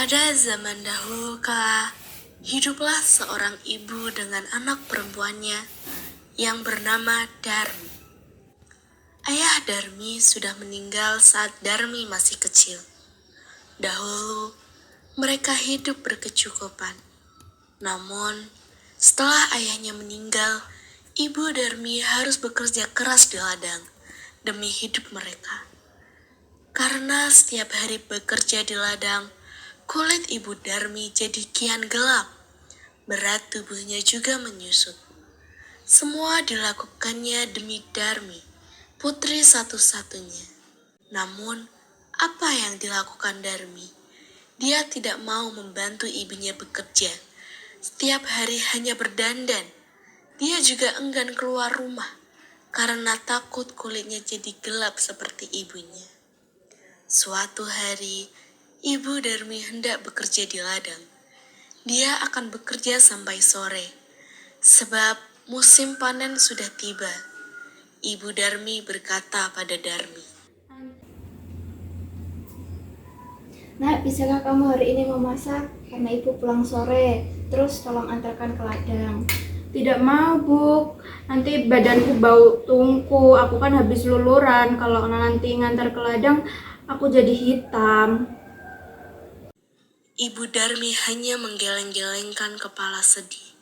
Pada zaman dahulu kala, hiduplah seorang ibu dengan anak perempuannya yang bernama Darmi. Ayah Darmi sudah meninggal saat Darmi masih kecil. Dahulu, mereka hidup berkecukupan. Namun, setelah ayahnya meninggal, ibu Darmi harus bekerja keras di ladang demi hidup mereka. Karena setiap hari bekerja di ladang, kulit ibu Darmi jadi kian gelap. Berat tubuhnya juga menyusut. Semua dilakukannya demi Darmi, putri satu-satunya. Namun, apa yang dilakukan Darmi? Dia tidak mau membantu ibunya bekerja. Setiap hari hanya berdandan. Dia juga enggan keluar rumah karena takut kulitnya jadi gelap seperti ibunya. Suatu hari, ibu Darmi hendak bekerja di ladang. Dia akan bekerja sampai sore, sebab musim panen sudah tiba. Ibu Darmi berkata pada Darmi, Nak, bisakah kamu hari ini memasak? Karena ibu pulang sore, terus tolong antarkan ke ladang. Tidak mau, Bu. Nanti badanku bau tungku. Aku kan habis luluran. Kalau nanti ngantar ke ladang, aku jadi hitam. Ibu Darmi hanya menggeleng-gelengkan kepala sedih.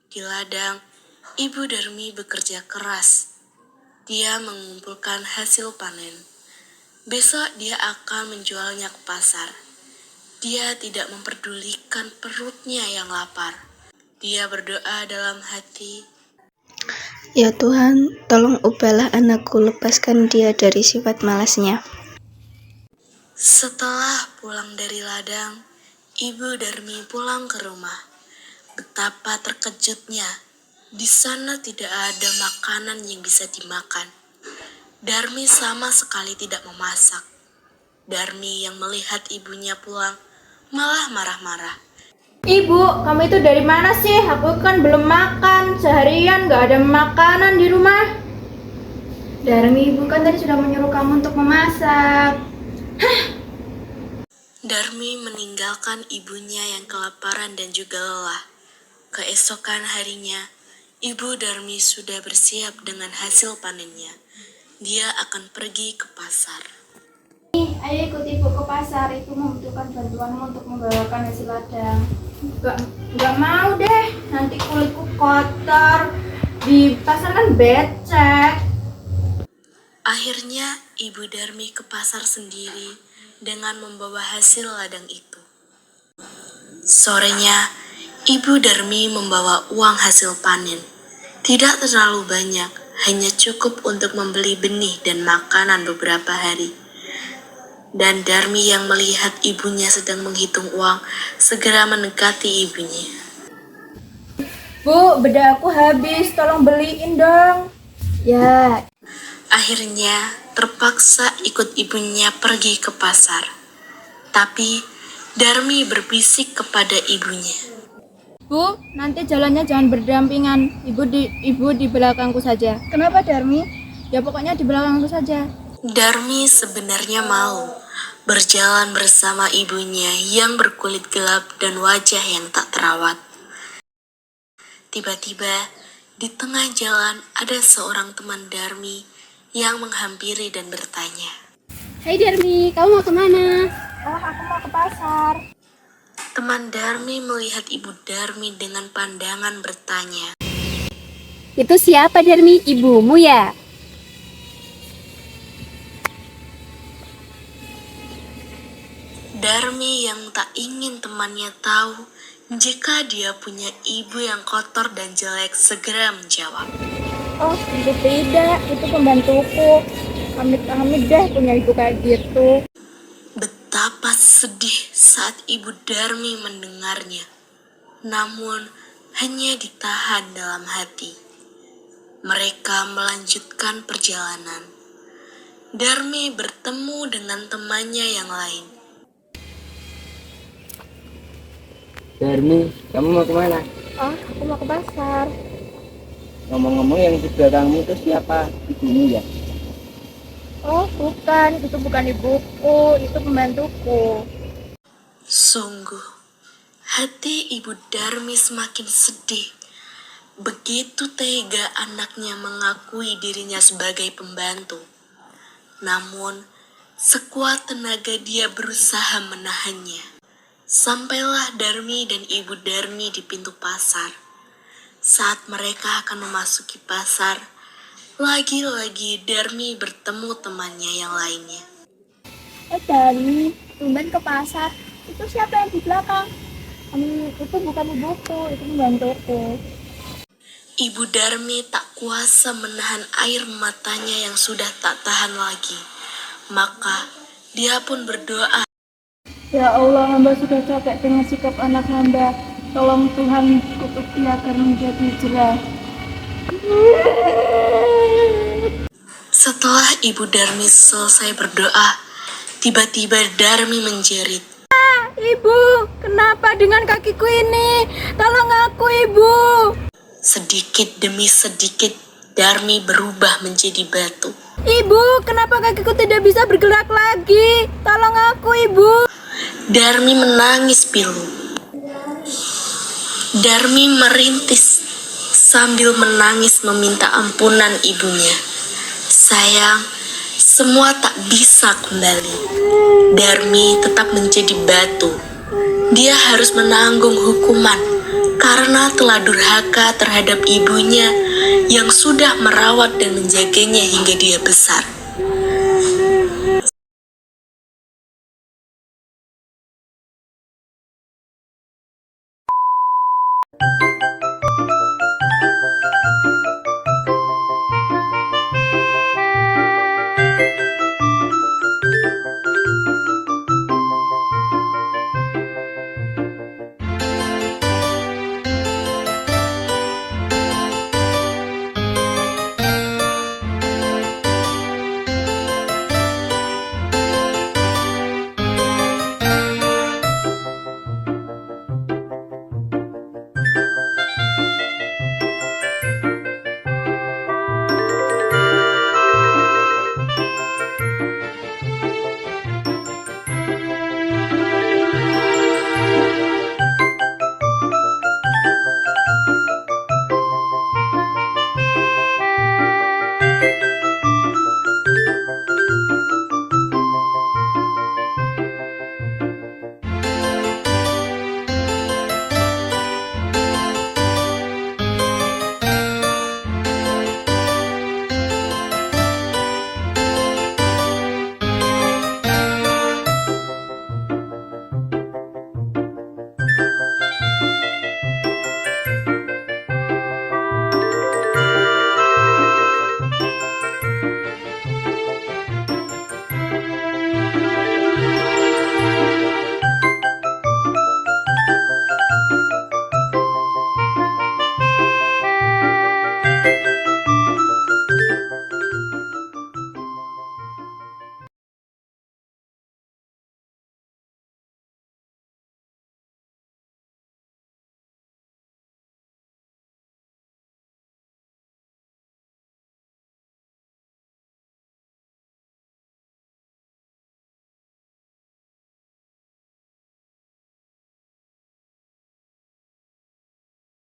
Di ladang, Ibu Darmi bekerja keras. Dia mengumpulkan hasil panen. Besok dia akan menjualnya ke pasar. Dia tidak memperdulikan perutnya yang lapar. Dia berdoa dalam hati, Ya Tuhan, tolong ubahlah anakku, lepaskan dia dari sifat malasnya. Setelah pulang dari ladang, Ibu Darmi pulang ke rumah. Betapa terkejutnya, di sana tidak ada makanan yang bisa dimakan. Darmi sama sekali tidak memasak. Darmi yang melihat ibunya pulang malah marah-marah. Ibu, kamu itu dari mana sih? Aku kan belum makan. Seharian gak ada makanan di rumah. Darmi, ibu kan tadi sudah menyuruh kamu untuk memasak. Darmi meninggalkan ibunya yang kelaparan dan juga lelah. Keesokan harinya, Ibu Darmi sudah bersiap dengan hasil panennya. Dia akan pergi ke pasar. Ayo ikut ibu ke pasar, ibu membutuhkan bantuanmu untuk membawakan hasil ladang. Gak mau deh. Nanti kulitku kotor. Di pasar kan becek. Akhirnya, Ibu Darmi ke pasar sendiri dengan membawa hasil ladang itu. Sorenya, Ibu Darmi membawa uang hasil panen. Tidak terlalu banyak, hanya cukup untuk membeli benih dan makanan beberapa hari. Dan Darmi yang melihat ibunya sedang menghitung uang, segera mendekati ibunya. Bu, bedak aku habis. Tolong beliin dong. Ya, Akhirnya, terpaksa ikut ibunya pergi ke pasar. Tapi, Darmi berbisik kepada ibunya. Bu, nanti jalannya jangan berdampingan. Ibu di belakangku saja. kenapa Darmi? Ya pokoknya di belakangku saja. Darmi sebenarnya mau berjalan bersama ibunya yang berkulit gelap dan wajah yang tak terawat. Tiba-tiba, di tengah jalan ada seorang teman Darmi yang menghampiri dan bertanya. Hai Darmi, kamu mau kemana? Oh, aku mau ke pasar. Teman Darmi melihat ibu Darmi dengan pandangan bertanya. Itu siapa Darmi? Ibumu ya? Darmi yang tak ingin temannya tahu jika dia punya ibu yang kotor dan jelek segera menjawab. Oh, ibu tidak. Itu pembantuku. Amit-amit deh punya ibu kayak gitu. Betapa sedih saat ibu Darmi mendengarnya. Namun, hanya ditahan dalam hati. Mereka melanjutkan perjalanan. Darmi bertemu dengan temannya yang lain. Darmi, kamu mau kemana? Oh, aku mau ke pasar. Ngomong-ngomong yang di belakangmu itu siapa? Ibumu ya? Oh, bukan. Itu bukan ibuku. Itu pembantuku. Sungguh, hati Ibu Darmi semakin sedih. Begitu tega anaknya mengakui dirinya sebagai pembantu. Namun, sekuat tenaga dia berusaha menahannya. Sampailah Darmi dan Ibu Darmi di pintu pasar. Saat mereka akan memasuki pasar, lagi-lagi Darmi bertemu temannya yang lainnya. Darmi, tumben ke pasar. Itu siapa yang di belakang? Itu bukan ibuku, itu pembantuku. Ibu Darmi tak kuasa menahan air matanya yang sudah tak tahan lagi. Maka dia pun berdoa. Ya Allah, hamba sudah capek dengan sikap anak hamba. Tolong Tuhan kutuk dia agar menjadi jerah. Setelah Ibu Darmi selesai berdoa, tiba-tiba Darmi menjerit. Ibu, kenapa dengan kakiku ini? Tolong aku, Ibu. Sedikit demi sedikit, Darmi berubah menjadi batu. Ibu, kenapa kakiku tidak bisa bergerak lagi? Tolong aku, Ibu. Darmi menangis pilu. Darmi merintis sambil menangis meminta ampunan ibunya. Sayang, semua tak bisa kembali. Darmi tetap menjadi batu. Dia harus menanggung hukuman karena telah durhaka terhadap ibunya yang sudah merawat dan menjaganya hingga dia besar.